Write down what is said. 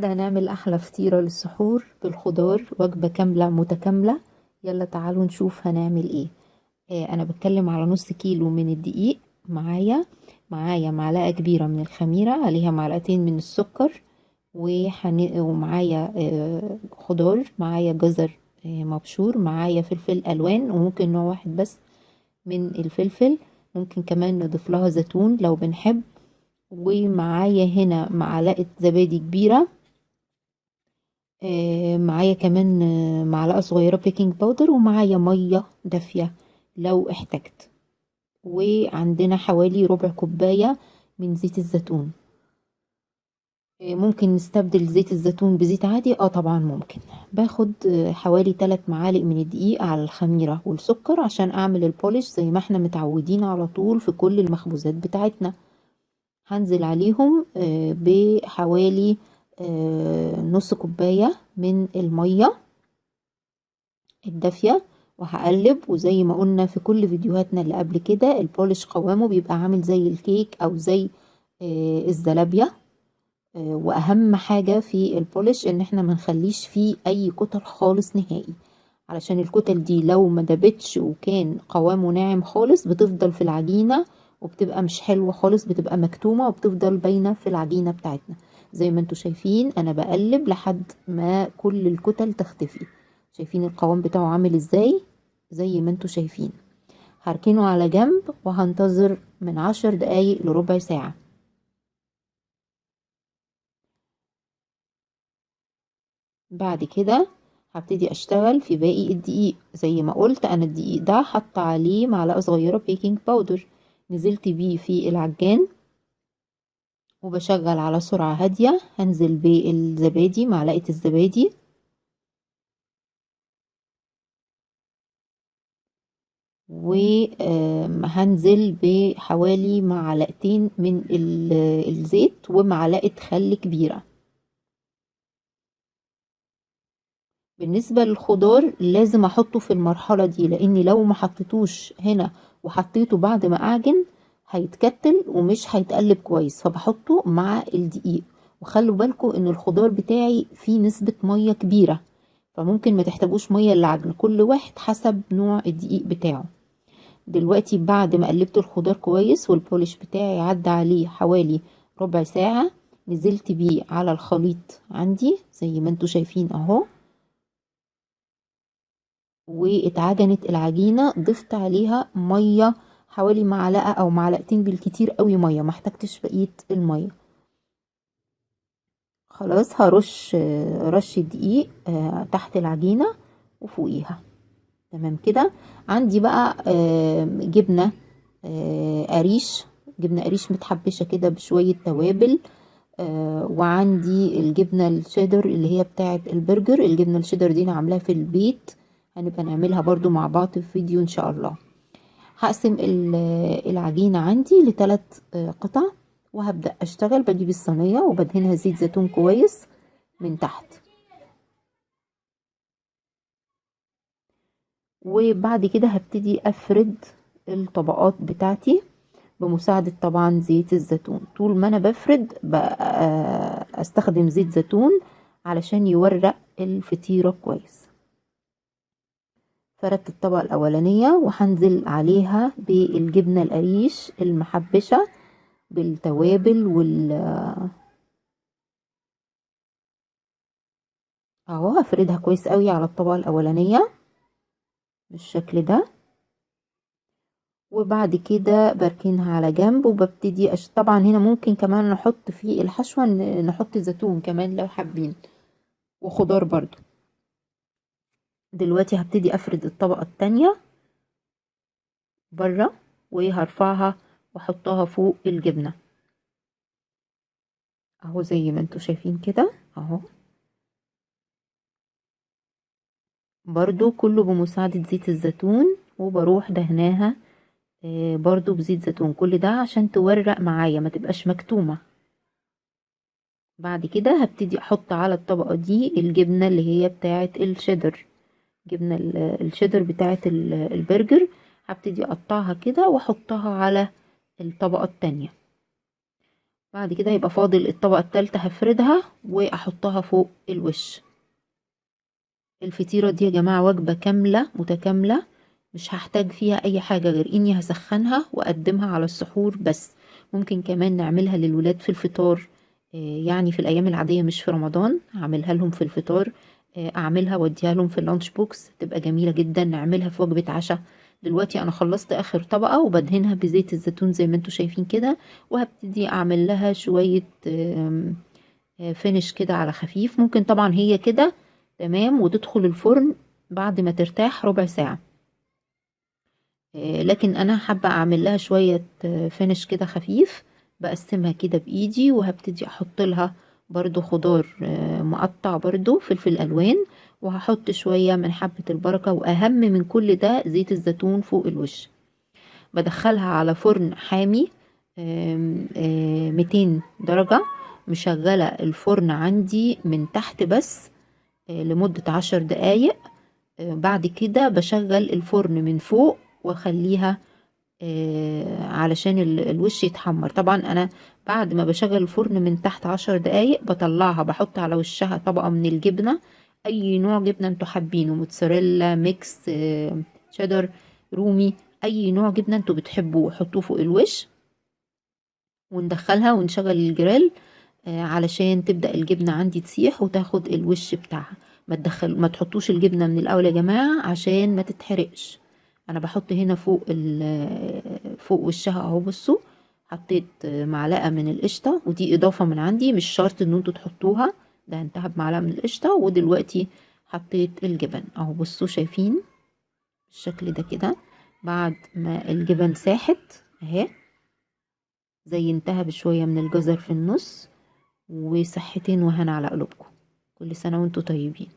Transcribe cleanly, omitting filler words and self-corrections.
واحدة هنعمل أحلى فطيرة للسحور بالخضار، وجبة كاملة متكاملة. يلا تعالوا نشوف هنعمل ايه. أنا بتكلم على نص كيلو من الدقيق. معايا معلقة كبيرة من الخميرة، عليها معلقتين من السكر، ومعايا خضار، معايا جزر مبشور، معايا فلفل ألوان وممكن نوع واحد بس من الفلفل، ممكن كمان نضيف لها زيتون لو بنحب. ومعايا هنا معلقة زبادي كبيرة، معايا كمان معلقة صغيرة بيكنج باودر، ومعايا مية دافية لو احتجت. وعندنا حوالي ربع كوباية من زيت الزيتون. ممكن نستبدل زيت الزيتون بزيت عادي، طبعا ممكن. باخد حوالي 3 معالق من الدقيق على الخميرة والسكر عشان اعمل البوليش زي ما احنا متعودين على طول في كل المخبوزات بتاعتنا. هنزل عليهم بحوالي نص كوباية من المية الدافية، وهقلب. وزي ما قلنا في كل فيديوهاتنا اللي قبل كده، البولش قوامه بيبقى عامل زي الكيك او زي الزلابية. واهم حاجة في البولش ان احنا ما نخليش فيه اي كتل خالص نهائي، علشان الكتل دي لو ما دابتش وكان قوامه ناعم خالص بتفضل في العجينة وبتبقى مش حلوة خالص، بتبقى مكتومة وبتفضل باينة في العجينة بتاعتنا. زي ما انتوا شايفين انا بقلب لحد ما كل الكتل تختفي. شايفين القوام بتاعه عامل ازاي؟ زي ما انتوا شايفين. هركنه على جنب وهنتظر من 10 دقايق لربع ساعة. بعد كده هبتدي اشتغل في باقي الدقيق. زي ما قلت انا الدقيق ده حط عليه معلقة صغيرة بيكنج باودر، نزلت بيه في العجان وبشغل على سرعة هادية. هنزل بالزبادي، معلقة الزبادي، وهنزل بحوالي معلقتين من الزيت ومعلقة خل كبيرة. بالنسبة للخضار لازم احطه في المرحلة دي، لاني لو ما حطيتوش هنا وحطيته بعد ما اعجن هيتكتل ومش هيتقلب كويس، فبحطه مع الدقيق. وخلوا بالكم ان الخضار بتاعي فيه نسبة مية كبيرة، فممكن ما تحتاجوش مية للعجن، كل واحد حسب نوع الدقيق بتاعه. دلوقتي بعد ما قلبت الخضار كويس والبولش بتاعي عدى عليه حوالي ربع ساعة، نزلت بيه على الخليط عندي زي ما انتوا شايفين اهو، واتعجنت العجينة. ضفت عليها مية حوالي معلقة او معلقتين بالكتير قوي مية، ما احتجتش بقية المية. خلاص هرش رش الدقيق تحت العجينة وفوقيها. تمام كده. عندي بقى جبنة قريش، جبنة قريش متحبشة كده بشوية توابل. وعندي الجبنة الشيدر اللي هي بتاعة البرجر. الجبنة الشيدر دي انا عاملاها في البيت، هنبقى نعملها برضو مع بعض في فيديو ان شاء الله. هقسم العجينة عندي ل3 قطع، وهبدأ اشتغل. بجيب الصينية وبدهنها زيت زيتون كويس من تحت، وبعد كده هبتدي افرد الطبقات بتاعتي بمساعدة طبعا زيت الزيتون. طول ما انا بفرد استخدم زيت زيتون علشان يورق الفطيرة كويس. فردت الطبقة الاولانية وهنزل عليها بالجبنة القريش المحبشة بالتوابل اهو هفردها كويس قوي على الطبقة الاولانية بالشكل ده. وبعد كده بركنها على جنب وببتدي طبعا هنا ممكن كمان نحط في الحشوة، نحط زيتون كمان لو حابين، وخضار برضو. دلوقتي هبتدي افرد الطبقة التانية بره، وهرفعها واحطها فوق الجبنة اهو زي ما انتوا شايفين كده اهو. برضو كله بمساعدة زيت الزيتون، وبروح دهناها برضو بزيت زيتون. كل ده عشان تورق معايا ما تبقاش مكتومة. بعد كده هبتدي احط على الطبقة دي الجبنة اللي هي بتاعة الشيدر، جبنة الشيدر بتاعة البرجر. هبتدي اقطعها كده واحطها على الطبقة التانية. بعد كده يبقى فاضل الطبقة التالتة، هفردها واحطها فوق الوش. الفطيرة دي يا جماعة وجبة كاملة متكاملة، مش هحتاج فيها اي حاجة غير اني هسخنها واقدمها على السحور بس. ممكن كمان نعملها للولاد في الفطار، يعني في الايام العادية مش في رمضان، اعملها لهم في الفطار، اعملها واديها لهم في اللانش بوكس، تبقى جميلة جدا. نعملها في وجبة عشاء. دلوقتي انا خلصت اخر طبقة وبدهنها بزيت الزيتون زي ما انتوا شايفين كده، وهبتدي اعمل لها شوية فينش كده على خفيف. ممكن طبعا هي كده تمام وتدخل الفرن بعد ما ترتاح ربع ساعة، لكن انا حابة اعمل لها شوية فينش كده خفيف. بقسمها كده بايدي وهبتدي احط لها برضو خضار مقطع، برضو فلفل الوان، وهحط شوية من حبة البركة، واهم من كل ده زيت الزيتون فوق الوش. بدخلها على فرن حامي 200 درجة، مشغلة الفرن عندي من تحت بس لمدة 10 دقايق. بعد كده بشغل الفرن من فوق واخليها علشان الوش يتحمر. طبعا انا بعد ما بشغل الفرن من تحت 10 دقايق بطلعها، بحط على وشها طبقة من الجبنة، اي نوع جبنة انتوا حابينه، موتزاريلا، ميكس، شيدر، رومي، اي نوع جبنة انتوا بتحبوه حطوه فوق الوش. وندخلها ونشغل الجريل علشان تبدأ الجبنة عندي تسيح وتاخد الوش بتاعها. ما تحطوش الجبنة من الأول يا جماعة عشان ما تتحرقش. أنا بحط هنا فوق وشها اهو. بصوا، حطيت معلقة من القشطة، ودي إضافة من عندي، مش شرط إن انتوا تحطوها، ده انتهى بمعلقة من القشطة. ودلوقتي حطيت الجبن اهو. بصوا شايفين الشكل ده كده بعد ما الجبن ساحت اهي، زينتها بشوية من الجزر في النص. وصحتين وهنا على قلوبكم. كل سنة وانتوا طيبين.